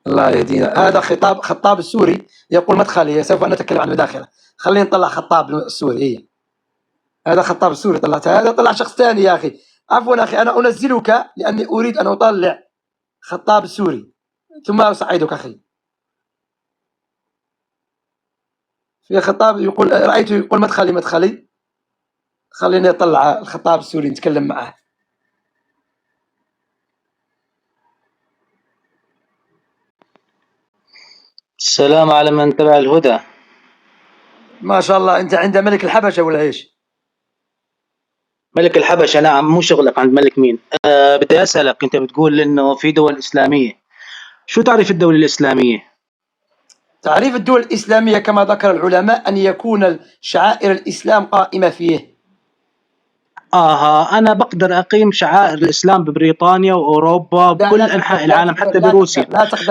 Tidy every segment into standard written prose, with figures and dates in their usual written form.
الله يهدينا. هذا خطاب السوري يقول مدخلي، سوف نتكلم عن المداخلة. خلينا نطلع خطاب السوري. هي هذا خطاب السوري طلعته، هذا طلع شخص ثاني يا أخي. عفوا أخي، أنا أنزلك لأني أريد أن أطلع خطاب السوري ثم أساعدك أخي. في خطاب يقول، رأيته يقول مدخلي. خليني أطلع الخطاب السوري نتكلم معه. السلام على من تبع الهدى. ما شاء الله، أنت عند ملك الحبشة ولا إيش؟ ملك الحبشة، نعم. مو شغلك عند ملك مين؟ بدي أسألك، أنت بتقول إنه في دول إسلامية، شو تعرف الدولة الإسلامية؟ تعريف الدول الإسلامية كما ذكر العلماء أن يكون شعائر الإسلام قائمة فيه. أنا بقدر أقيم شعائر الإسلام ببريطانيا وأوروبا بكل أنحاء العالم، حتى بروسيا.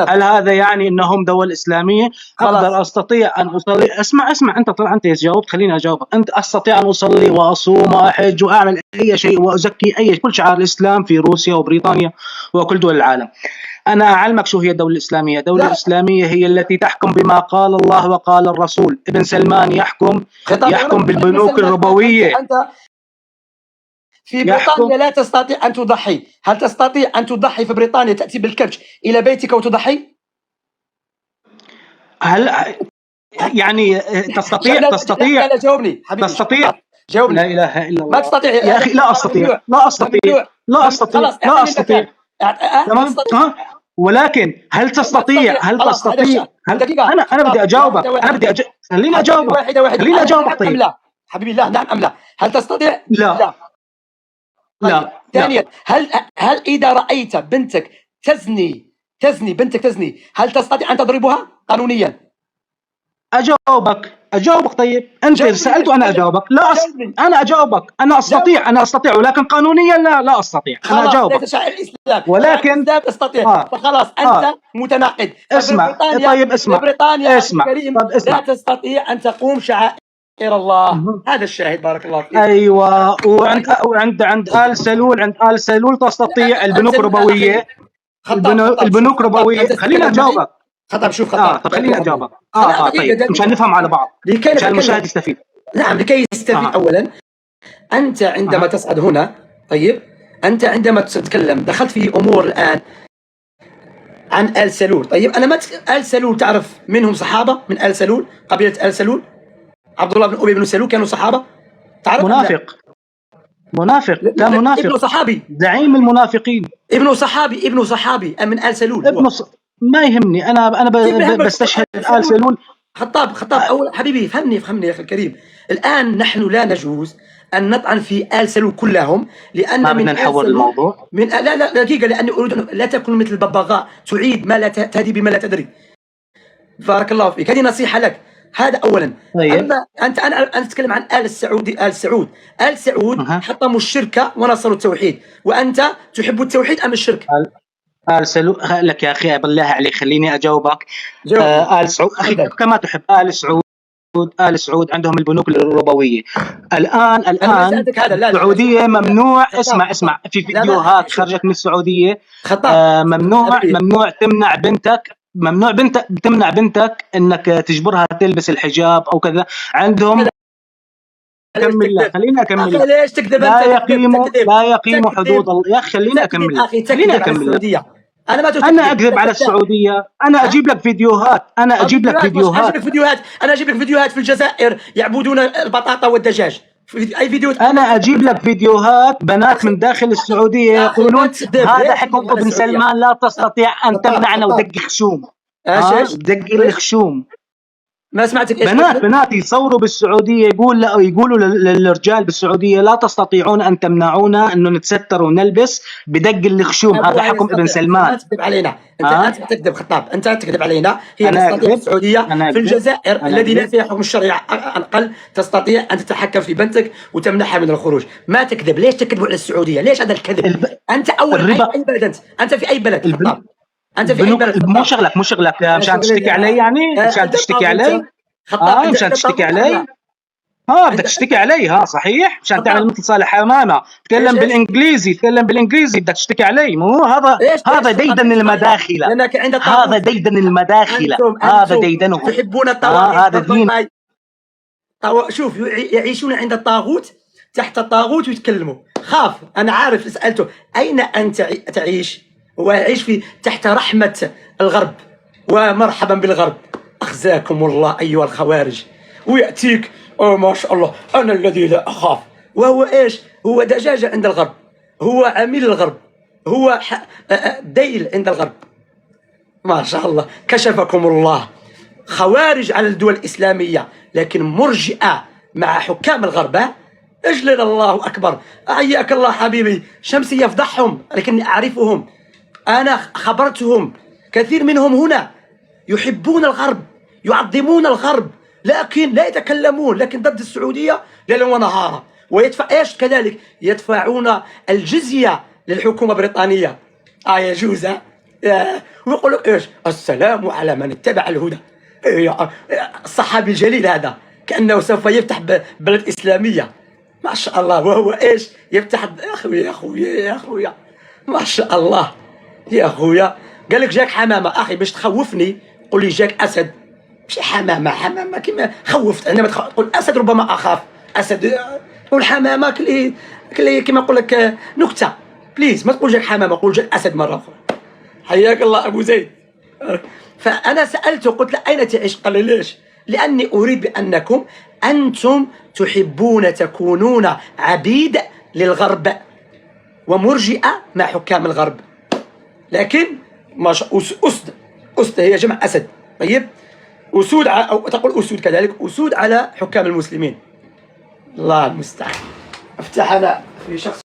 هل هذا يعني أنهم دول إسلامية؟ أقدر أستطيع أن أصلي. اسمع أنت جاوبت، خليني أجاوبك. أنت أستطيع أن أصلي وأصوم وأحج وأعمل أي شيء وأزكي كل شعائر الإسلام في روسيا وبريطانيا وكل دول العالم. أنا أعلمك شو هي الدولة الإسلامية. الدولة الإسلامية هي التي تحكم بما قال الله وقال الرسول. ابن سلمان يحكم بالبنوك الربوية. في بريطانيا لا تستطيع أن تضحي. هل تستطيع أن تضحي في بريطانيا، تأتي بالكبش إلى بيتك وتضحي؟ هل يعني تستطيع؟ لا جاوبني حبيبي. تستطيع؟ جاوبني. لا إله إلا الله. ما تستطيع يا أخي. لا أستطيع. تمام. ولكن هل تستطيع؟ أنا بدي أجاوبك. خليني أجاوبك. طيب لا حبيبي، لا نعم أم لا؟ هل تستطيع؟ لا. ثانيا، هل إذا رأيت بنتك تزني بنتك تزني، هل تستطيع أن تضربها قانونيا؟ أجاوبك. طيب أنت سألت وأنا أجاوبك. لا أنا أجاوبك. أنا أستطيع ولكن قانونيا لا أستطيع. أنا أجاوبك. ولكن تستطيع. فخلاص أنت متناقض. اسمع. طيب اسمع. بريطانيا لا تستطيع أن تقوم شعائر الله. هذا الشاهد. بارك الله فيك. أيوة. وعند آل سلول تستطيع. البنوك الربوية. البنوك الربوية. خليني أجاوبك. شوف طب خليني أجاوبك. طيب مشان نفهم على بعض، مشان المشاهد يستفيد. نعم، لكي يستفيد. أولا أنت عندما تصعد هنا، طيب أنت عندما تتكلم دخلت في أمور الآن عن آل سلول. طيب أنا ما آل سلول تعرف منهم صحابة من آل سلول، قبيلة آل سلول، عبد الله بن أبي بن سلول كانوا صحابة؟ تعرف؟ منافق. لا منافق. ابن صحابي، زعيم المنافقين. ابن صحابي من آل سلول. ما يهمني. أنا بستشهد آل سلول. خطاب أول حبيبي، فهمني يا أخي الكريم. الآن نحن لا نجوز أن نطعن في آل سلول كلهم، لأن ما بدنا نحول الموضوع. لا دقيقة، لأني أريد أن لا تكون مثل الببغاء تعيد ما لا تهدي بما لا تدري. بارك الله فيك. هذه نصيحة لك. هذا أولا. طيب. أنا أتكلم عن آل سعود حطموا الشركة ونصروا التوحيد، وأنت تحب التوحيد أم الشرك؟ آل سعود لك يا أخي، بالله عليك خليني أجاوبك. آل سعود أخي كما تحب. آل سعود عندهم البنوك الربوية. الآن السعودية ممنوع. اسمع في فيديوهات خرجت من السعودية. ممنوع تمنع بنتك انك تجبرها تلبس الحجاب او كذا. عندهم خليني اكمل. ليش تكذب؟ لا يقيم حدود الله. يا اخي خليني اكمل. انا اكذب على السعوديه؟ انا اجيب لك فيديوهات. انا اجيب لك فيديوهات في الجزائر يعبدون البطاطا والدجاج. اي فيديو؟ انا اجيب لك فيديوهات بنات من داخل السعوديه يقولون هذا حكم ابن سلمان، لا تستطيع ان تمنعنا. ودق خشوم. دق الخشوم. ما سمعتك. بنات يصوروا بالسعوديه يقولوا للرجال بالسعوديه لا تستطيعون ان تمنعونا انه نتستر ونلبس. بدق الخشوم. هذا حكم ابن سلمان. انت تكذب علينا. انت تكذب خطاب. انت تكذب علينا. هي تستطيع السعوديه في الجزائر الذي لا فيها حكم الشريعه اقل تستطيع ان تتحكم في بنتك وتمنعها من الخروج. ما تكذب. ليش تكذبوا على السعوديه؟ ليش هذا الكذب؟ انت اول اي بلد؟ انت في اي بلد خطاب؟ انت في اي بلد؟ مو شغلك مشان تشتكي علي. يعني مشان تشتكي علي. مشان تشتكي علي. بدك تشتكي علي، صحيح، عشان تعمل مثل صالح حمامه، تكلم بالانجليزي بدك تشتكي علي. مو هذا ديدن المداخله، لانك عند هذا ديدن المداخله، هذا ديدنه، تحبون الطواغيت، هذا دين. شوف يعيشون عند الطاغوت، تحت الطاغوت ويتكلموا. خاف، انا عارف، سالته اين انت تعيش؟ هو يعيش في تحت رحمه الغرب، ومرحبا بالغرب، اخزاكم الله ايها الخوارج. وياتيك ما شاء الله انا الذي لا اخاف، وهو ايش؟ هو دجاجه عند الغرب، هو عميل الغرب، هو ديل عند الغرب. ما شاء الله، كشفكم الله. خوارج على الدول الإسلامية، لكن مرجئة مع حكام الغرب. اجلل الله أكبر. أحياك الله حبيبي. شمسي يفضحهم، لكني أعرفهم، أنا خبرتهم. كثير منهم هنا يحبون الغرب، يعظمون الغرب، لكن لا يتكلمون، لكن ضد السعودية ليلا ونهارا. ويدفع ايش كذلك؟ يدفعون الجزية للحكومة البريطانية. يجوز. ويقول لك ايش؟ السلام على من اتبع الهدى. الصحابي الجليل هذا كأنه سوف يفتح بلد إسلامية، ما شاء الله. وهو ايش؟ يفتح. يا خويا ما شاء الله يا خويا. قال لك جاك حمامة. أخي باش تخوفني قول لي جاك أسد، مش حمامة كما خوفت. عندما تقول أسد ربما أخاف، أسد تقول حمامة كلي كما نقول لك نكتة. بليز ما تقول جاك حمامة، قول جاك أسد مرة أخرى. حياك الله أبو زيد. فأنا سألته قلت له أين تعيش؟ قال لي ليش؟ لأني أريد بأنكم أنتم تحبون تكونون عبيد للغرب ومرجئة مع حكام الغرب، لكن ما أسد هي جمع أسد. طيب أسود أو تقول أسود كذلك، أسود على حكام المسلمين. الله المستعان. افتح أنا في شخص